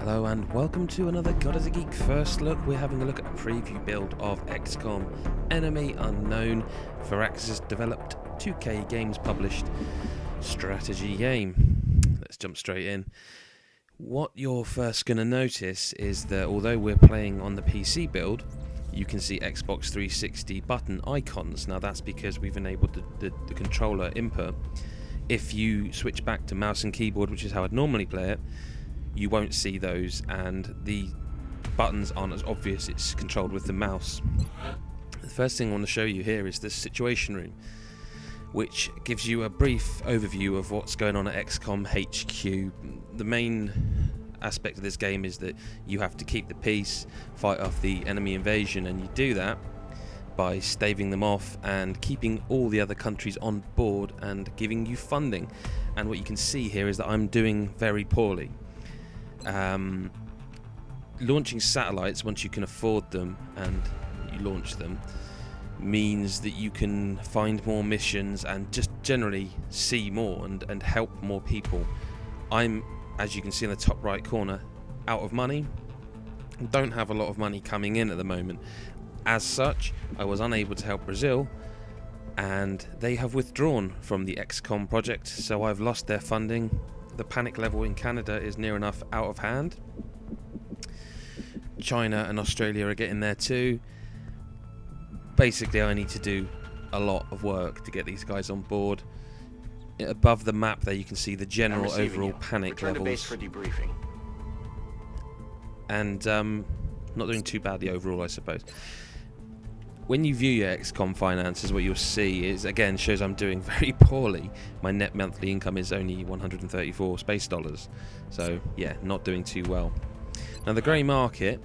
Hello and welcome to another God is a Geek First Look. We're having a look at a preview build of XCOM Enemy Unknown, Firaxis developed, 2K Games published strategy game. Let's jump straight in. What you're first going to notice is that although we're playing on the PC build, you can see Xbox 360 button icons. Now that's because we've enabled the controller input. If you switch back to mouse and keyboard, which is how I'd normally play it, you won't see those, and the buttons aren't as obvious. It's controlled with the mouse. The first thing I want to show you here is the situation room, which gives you a brief overview of what's going on at XCOM HQ. The main aspect of this game is that you have to keep the peace, fight off the enemy invasion, and you do that by staving them off and keeping all the other countries on board and giving you funding. And what you can see here is that I'm doing very poorly. Launching satellites, once you can afford them and you launch them, means that you can find more missions and just generally see more and help more people. I'm, as you can see in the top right corner, out of money. Don't have a lot of money coming in at the moment. As such, I was unable to help Brazil, and they have withdrawn from the XCOM project, so I've lost their funding. The panic level in Canada is near enough out of hand. China and Australia are getting there too. Basically, I need to do a lot of work to get these guys on board. Above the map there you can see the general overall panic levels. Return to base for debriefing. And not doing too badly overall, I suppose. When you view your XCOM finances, what you'll see is, again, shows I'm doing very poorly. My net monthly income is only 134 space dollars. So, yeah, not doing too well. Now, the grey market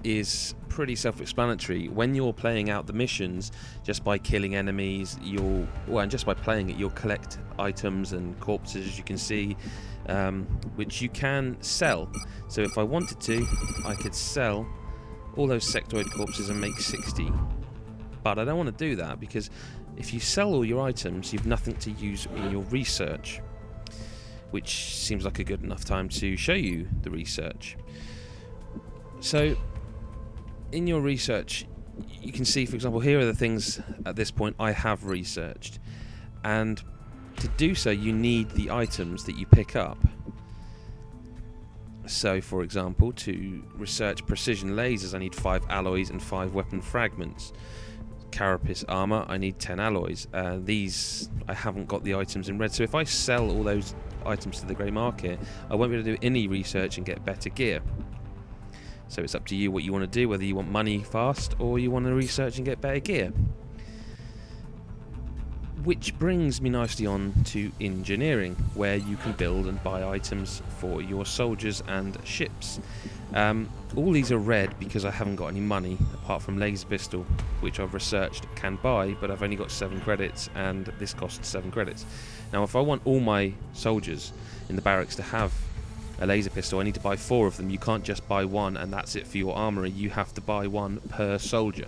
is pretty self-explanatory. When you're playing out the missions, just by killing enemies, and just by playing it, you'll collect items and corpses, as you can see, which you can sell. So if I wanted to, I could sell all those sectoid corpses and make 60. But I don't want to do that, because if you sell all your items, you've nothing to use in your research, which seems like a good enough time to show you the research. So in your research, you can see, for example, here are the things at this point I have researched, and to do so you need the items that you pick up. So, for example, to research precision lasers, I need 5 alloys and 5 weapon fragments. Carapace armor, I need 10 alloys. These, I haven't got the items in red, so if I sell all those items to the grey market, I won't be able to do any research and get better gear. So it's up to you what you want to do, whether you want money fast or you want to research and get better gear. Which brings me nicely on to engineering, where you can build and buy items for your soldiers and ships. All these are red because I haven't got any money, apart from laser pistol, which I've researched can buy, but I've only got 7 credits, and this costs 7 credits. Now, if I want all my soldiers in the barracks to have a laser pistol, I need to buy 4 of them. You can't just buy 1 and that's it for your armory. You have to buy 1 per soldier.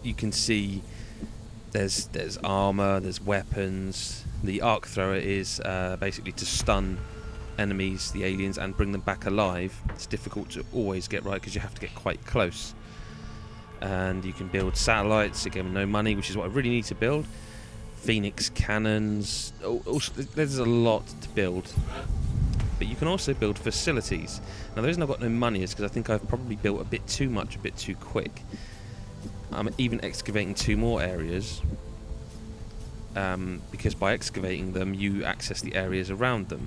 You can see there's armor, there's weapons. The arc thrower is basically to stun enemies, the aliens, and bring them back alive. It's difficult to always get right because you have to get quite close. And you can build satellites, again, no money, which is what I really need to build. Phoenix cannons. There's a lot to build. But you can also build facilities. Now, the reason I've got no money is because I think I've probably built a bit too much, a bit too quick. I'm even excavating 2 more areas, because by excavating them, you access the areas around them.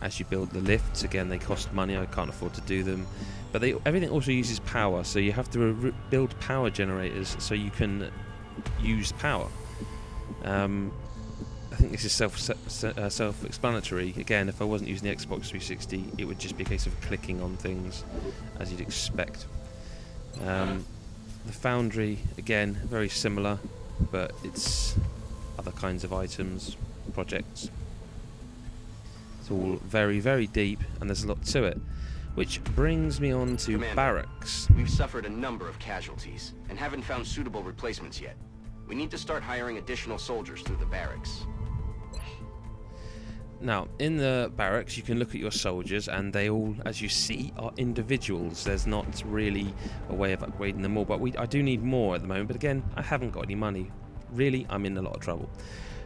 As you build the lifts, again, they cost money. I can't afford to do them. But everything also uses power, so you have to build power generators so you can use power. I think this is self-explanatory. Again, if I wasn't using the Xbox 360, it would just be a case of clicking on things, as you'd expect. The foundry, again, very similar, but it's other kinds of items, projects. It's all very, very deep, and there's a lot to it. Which brings me on to Commander, barracks. We've suffered a number of casualties, and haven't found suitable replacements yet. We need to start hiring additional soldiers through the barracks. Now, in the barracks, you can look at your soldiers, and they all, as you see, are individuals. There's not really a way of upgrading them all, but I do need more at the moment. But again, I haven't got any money. Really, I'm in a lot of trouble.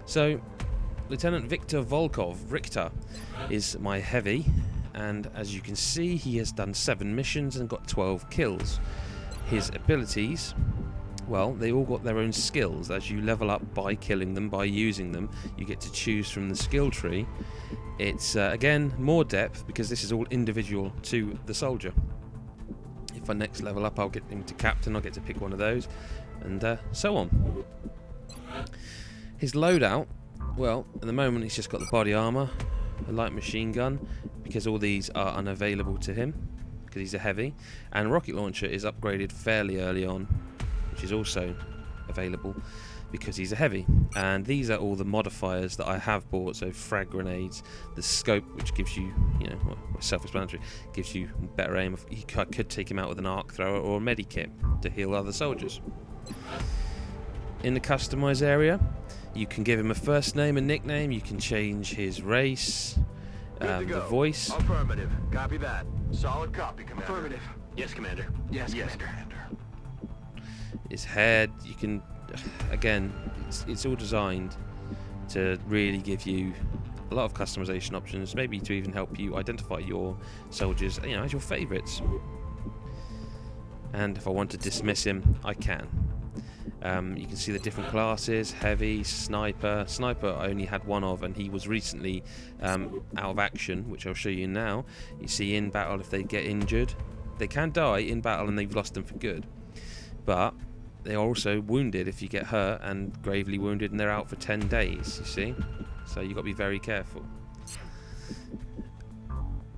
So, Lieutenant Victor Volkov, Richter, is my heavy, and as you can see, he has done 7 missions and got 12 kills. His abilities, well, they all got their own skills. As you level up by killing them, by using them, you get to choose from the skill tree. It's, again, more depth, because this is all individual to the soldier. If I next level up, I'll get him to captain, I'll get to pick one of those, and so on. His loadout, well, at the moment he's just got the body armour, a light machine gun, because all these are unavailable to him, because he's a heavy, and rocket launcher is upgraded fairly early on, which is also available because he's a heavy. And these are all the modifiers that I have bought. So frag grenades, the scope, which gives you, well, self-explanatory, gives you better aim. I could take him out with an arc thrower or a medikit to heal other soldiers. In the customize area, you can give him a first name, a nickname. You can change his race, the voice. Affirmative. Copy that. Solid copy, Commander. Affirmative. Yes, Commander. Yes, Commander. His head, you can, again, it's all designed to really give you a lot of customization options, maybe to even help you identify your soldiers, as your favourites. And if I want to dismiss him, I can. You can see the different classes: heavy, sniper. Sniper I only had one of, and he was recently out of action, which I'll show you now. You see, in battle, if they get injured, they can die in battle and they've lost them for good. But they are also wounded if you get hurt, and gravely wounded, and they're out for 10 days, you see? So you've got to be very careful.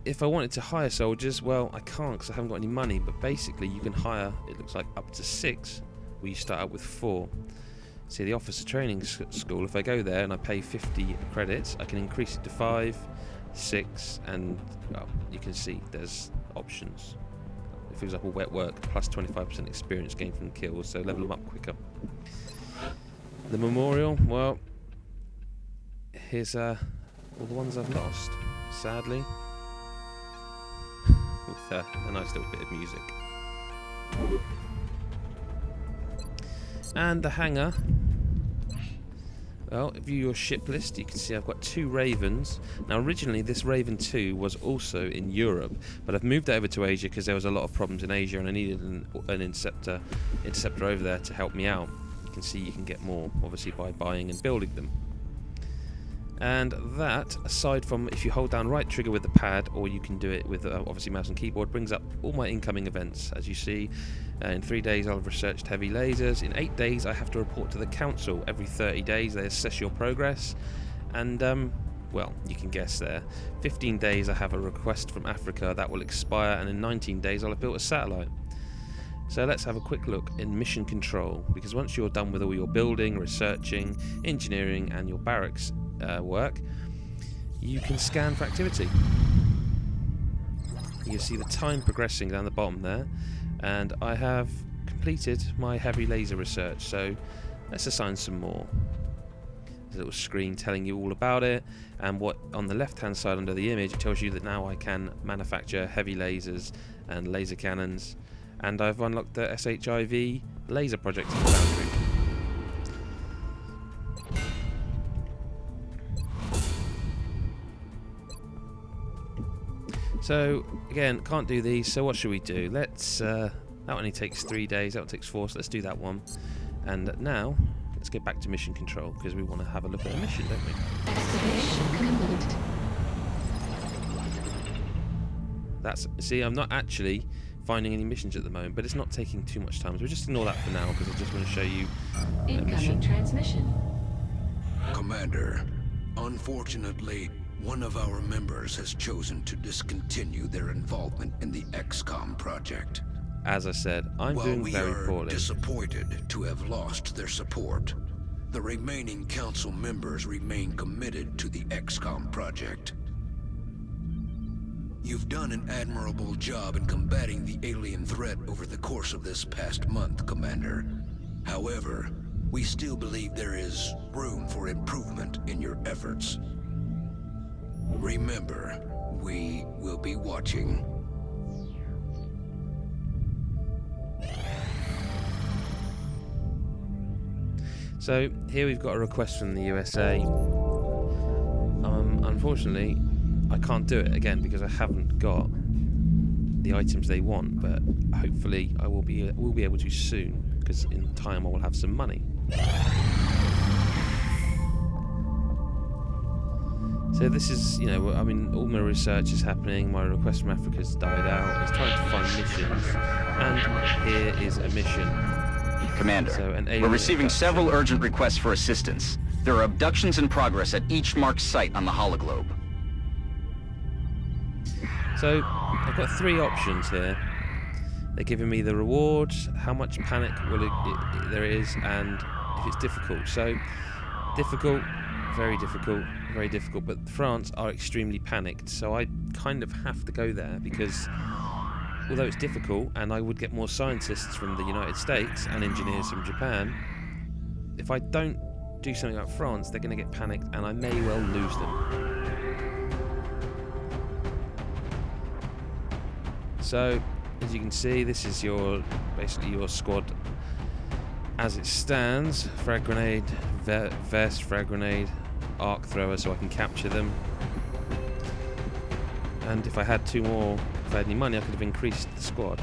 If I wanted to hire soldiers, well, I can't because I haven't got any money, but basically you can hire, it looks like, up to 6, where you start out with 4. See, the officer training school, if I go there and I pay 50 credits, I can increase it to 5, 6, and, well, you can see there's options. For example, wet work, plus 25% experience gained from kills, so level them up quicker. The memorial, well, here's all the ones I've lost, sadly, with a nice little bit of music. And the hangar, well, view your ship list. You can see I've got 2 Ravens. Now, originally this Raven 2 was also in Europe, but I've moved it over to Asia because there was a lot of problems in Asia, and I needed an interceptor over there to help me out. You can see you can get more, obviously, by buying and building them. And that, aside from if you hold down right trigger with the pad, or you can do it with obviously mouse and keyboard, brings up all my incoming events. As you see, in 3 days I'll have researched heavy lasers. In 8 days I have to report to the council. Every 30 days they assess your progress, and well, you can guess there. 15 days I have a request from Africa that will expire, and in 19 days I'll have built a satellite. So let's have a quick look in mission control, because once you're done with all your building, researching, engineering and your barracks work, you can scan for activity. You see the time progressing down the bottom there, and I have completed my heavy laser research, so let's assign some more. There's a little screen telling you all about it, and what on the left hand side under the image, it tells you that now I can manufacture heavy lasers and laser cannons, and I've unlocked the SHIV laser project in the foundry. So again, can't do these, so what should we do? Let's that only takes 3 days, that one takes 4, so let's do that one. And now let's get back to mission control, because we want to have a look at the mission, don't we? Excavation complete. That's, see, I'm not actually finding any missions at the moment, but it's not taking too much time, so we'll just ignore that for now, because I just want to show you a Incoming mission. transmission. Commander, unfortunately, one of our members has chosen to discontinue their involvement in the XCOM project. As I said, I'm While doing we very are poorly. disappointed to have lost their support, the remaining council members remain committed to the XCOM project. You've done an admirable job in combating the alien threat over the course of this past month, Commander. However, we still believe there is room for improvement in your efforts. Remember, we will be watching. So here we've got a request from the USA. Unfortunately, I can't do it again because I haven't got the items they want, but hopefully I will be able to soon, because in time I will have some money. So this is, you know, I mean, all my research is happening, my request from Africa's died out, it's trying to find missions, and here is a mission. Commander, So, an alien we're receiving abduction. several urgent requests for assistance. There are abductions in progress at each marked site on the hologlobe. So I've got three options here. They're giving me the rewards, how much panic there is, and if it's difficult. So difficult, very difficult, very difficult. But France are extremely panicked, so I kind of have to go there because although it's difficult and I would get more scientists from the United States and engineers from Japan, if I don't do something about France, they're going to get panicked and I may well lose them. So, as you can see, this is basically your squad as it stands. Frag grenade, vest, frag grenade, arc thrower so I can capture them. And if I had two more, if I had any money, I could have increased the squad.